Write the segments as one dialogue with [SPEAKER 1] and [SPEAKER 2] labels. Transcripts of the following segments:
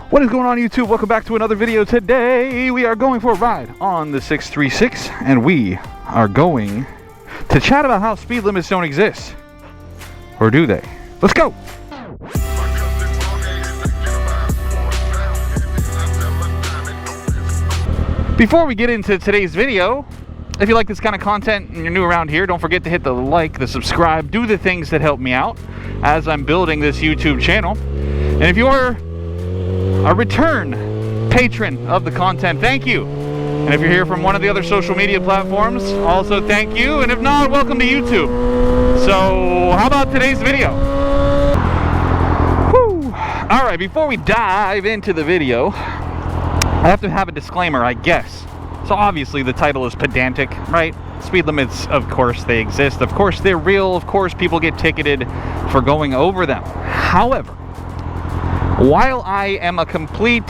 [SPEAKER 1] What is going on, YouTube? Welcome back to another video. Today we are going for a ride on the 636 and we are going to chat about how speed limits don't exist. Or do they? Let's go! Before we get into today's video, if you like this kind of content and you're new around here, don't forget to hit the like, the subscribe, do the things that help me out as I'm building this YouTube channel. And if you are a return patron of the content, thank you. And if you're here from one of the other social media platforms, also thank you. And if not, welcome to YouTube. So how about today's video? Whew. All right, before we dive into the video, I have to have a disclaimer, I guess. So obviously the title is pedantic, right? Speed limits, of course they exist. Of course they're real. Of course people get ticketed for going over them. However, while I am a complete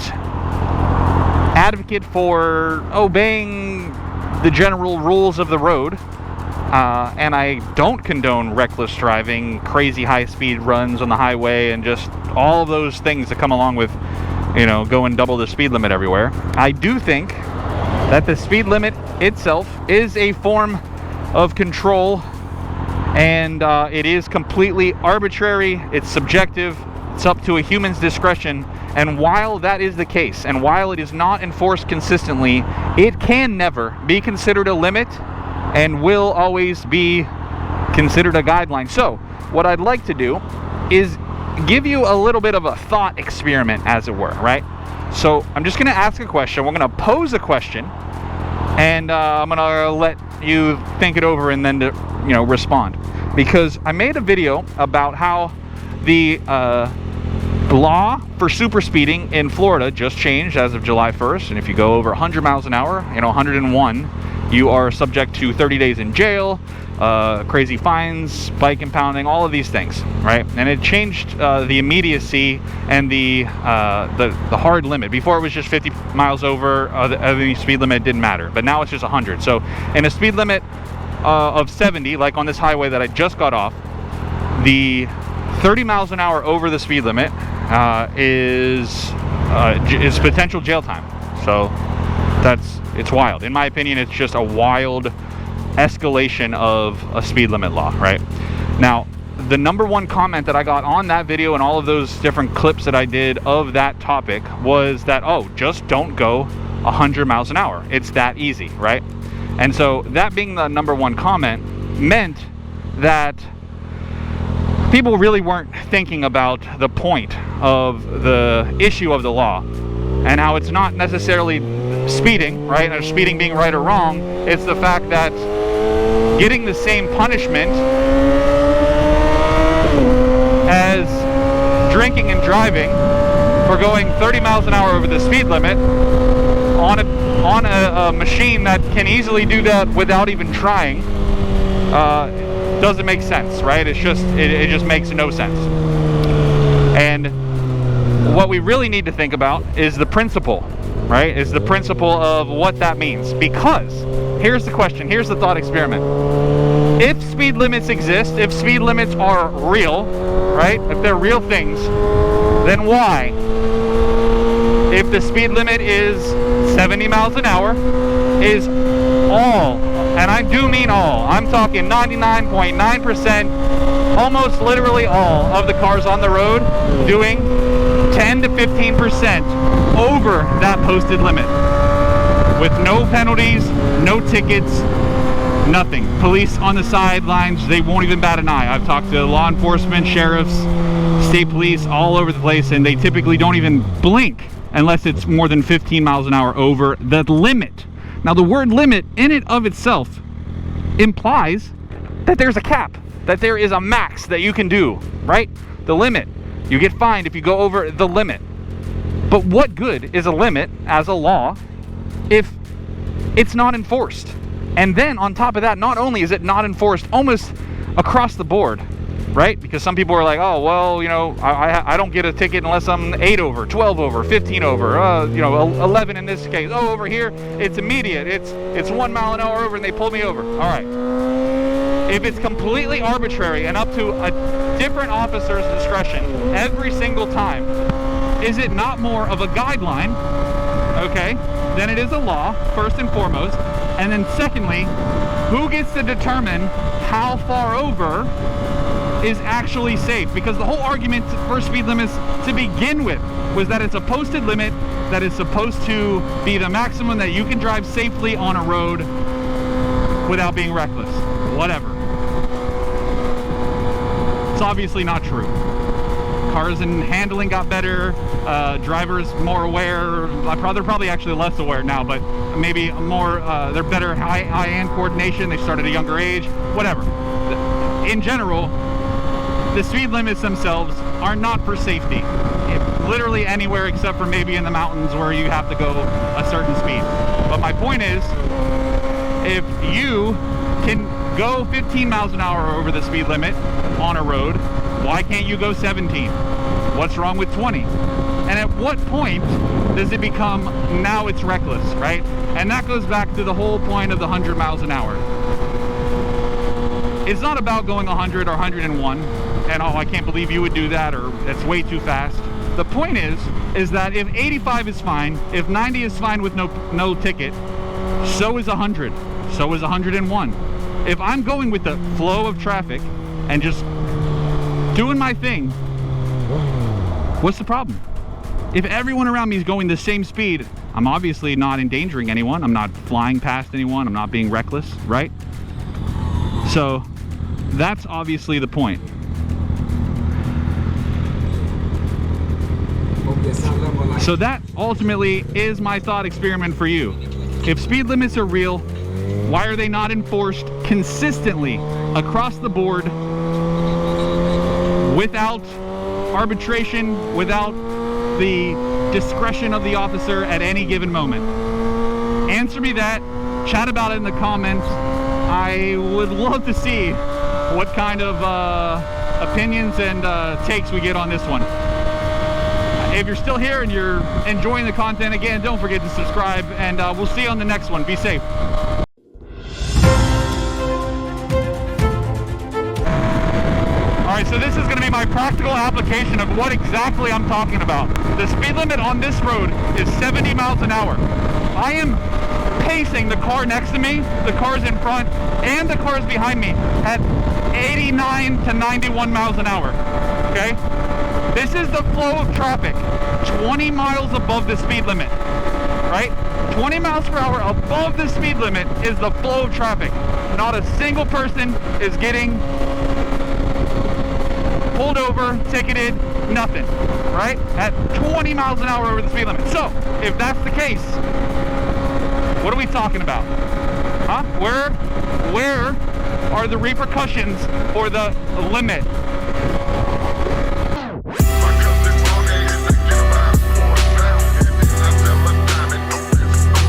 [SPEAKER 1] advocate for obeying the general rules of the road, and I don't condone reckless driving, crazy high-speed runs on the highway, and just all of those things that come along with, you know, going double the speed limit everywhere, I do think that the speed limit itself is a form of control, and it is completely arbitrary, it's subjective. It's up to a human's discretion, and while that is the case, and while it is not enforced consistently, it can never be considered a limit and will always be considered a guideline. So what I'd like to do is give you a little bit of a thought experiment, as it were, right? So I'm just going to ask a question. We're going to pose a question, and I'm going to let you think it over and then respond, because I made a video about how the law for super speeding in Florida just changed as of July 1st, and if you go over 100 miles an hour, 101, you are subject to 30 days in jail, crazy fines, bike impounding, all of these things, right? And it changed the immediacy and the hard limit. Before it was just 50 miles over, the speed limit didn't matter, but now it's just 100. So in a speed limit of 70, like on this highway that I just got off, the 30 miles an hour over the speed limit is potential jail time. So it's wild. In my opinion, it's just a wild escalation of a speed limit law, right? Now, the number one comment that I got on that video and all of those different clips that I did of that topic was that, oh, just don't go 100 miles an hour. It's that easy, right? And so that being the number one comment meant that people really weren't thinking about the point of the issue of the law and how it's not necessarily speeding, right? Or speeding being right or wrong. It's the fact that getting the same punishment as drinking and driving for going 30 miles an hour over the speed limit on a machine that can easily do that without even trying doesn't make sense, right? It just makes no sense. And what we really need to think about is the principle, right? Is the principle of what that means. Because here's the question, here's the thought experiment. If speed limits exist, if speed limits are real, right? If they're real things, then why, if the speed limit is 70 miles an hour, is all, and I do mean all, I'm talking 99.9%, almost literally all of the cars on the road doing 10 to 15% over that posted limit with no penalties, no tickets, nothing. Police on the sidelines, they won't even bat an eye. I've talked to law enforcement, sheriffs, state police all over the place, and they typically don't even blink unless it's more than 15 miles an hour over the limit. Now, the word limit in it of itself implies that there's a cap, that there is a max that you can do, right? The limit. You get fined if you go over the limit. But what good is a limit as a law if it's not enforced? And then on top of that, not only is it not enforced almost across the board, right? Because some people are like, oh, well, I don't get a ticket unless I'm 8 over, 12 over, 15 over, 11 in this case. Oh, over here, it's immediate. It's 1 mile an hour over and they pull me over. All right. If it's completely arbitrary and up to a different officer's discretion every single time, is it not more of a guideline, okay, than it is a law, first and foremost? And then secondly, who gets to determine how far over is actually safe? Because the whole argument for speed limits to begin with was that it's a posted limit that is supposed to be the maximum that you can drive safely on a road without being reckless. Whatever. It's obviously not true. Cars and handling got better, drivers more aware. They're probably actually less aware now, but maybe more, they're better high-hand coordination. They start at a younger age, whatever. In general, the speed limits themselves are not for safety. Literally anywhere except for maybe in the mountains where you have to go a certain speed. But my point is, if you can go 15 miles an hour over the speed limit on a road, why can't you go 17? What's wrong with 20? And at what point does it become, now it's reckless, right? And that goes back to the whole point of the 100 miles an hour. It's not about going 100 or 101 and, oh, I can't believe you would do that, or that's way too fast. The point is that if 85 is fine, if 90 is fine with no ticket, so is 100, so is 101. If I'm going with the flow of traffic and just doing my thing, what's the problem? If everyone around me is going the same speed, I'm obviously not endangering anyone. I'm not flying past anyone. I'm not being reckless, right? So that's obviously the point. So that ultimately is my thought experiment for you. If speed limits are real, why are they not enforced consistently across the board without arbitration, without the discretion of the officer at any given moment? Answer me that. Chat about it in the comments. I would love to see what kind of opinions and takes we get on this one. If you're still here and you're enjoying the content, again, don't forget to subscribe, and we'll see you on the next one. Be safe. Alright, so this is going to be my practical application of what exactly I'm talking about. The speed limit on this road is 70 miles an hour. I am pacing the car next to me, the cars in front, and the cars behind me at 89 to 91 miles an hour. Okay? This is the flow of traffic, 20 miles above the speed limit, right? 20 miles per hour above the speed limit is the flow of traffic. Not a single person is getting pulled over, ticketed, nothing, right? At 20 miles an hour over the speed limit. So, if that's the case, what are we talking about? Huh? Where are the repercussions for the limit?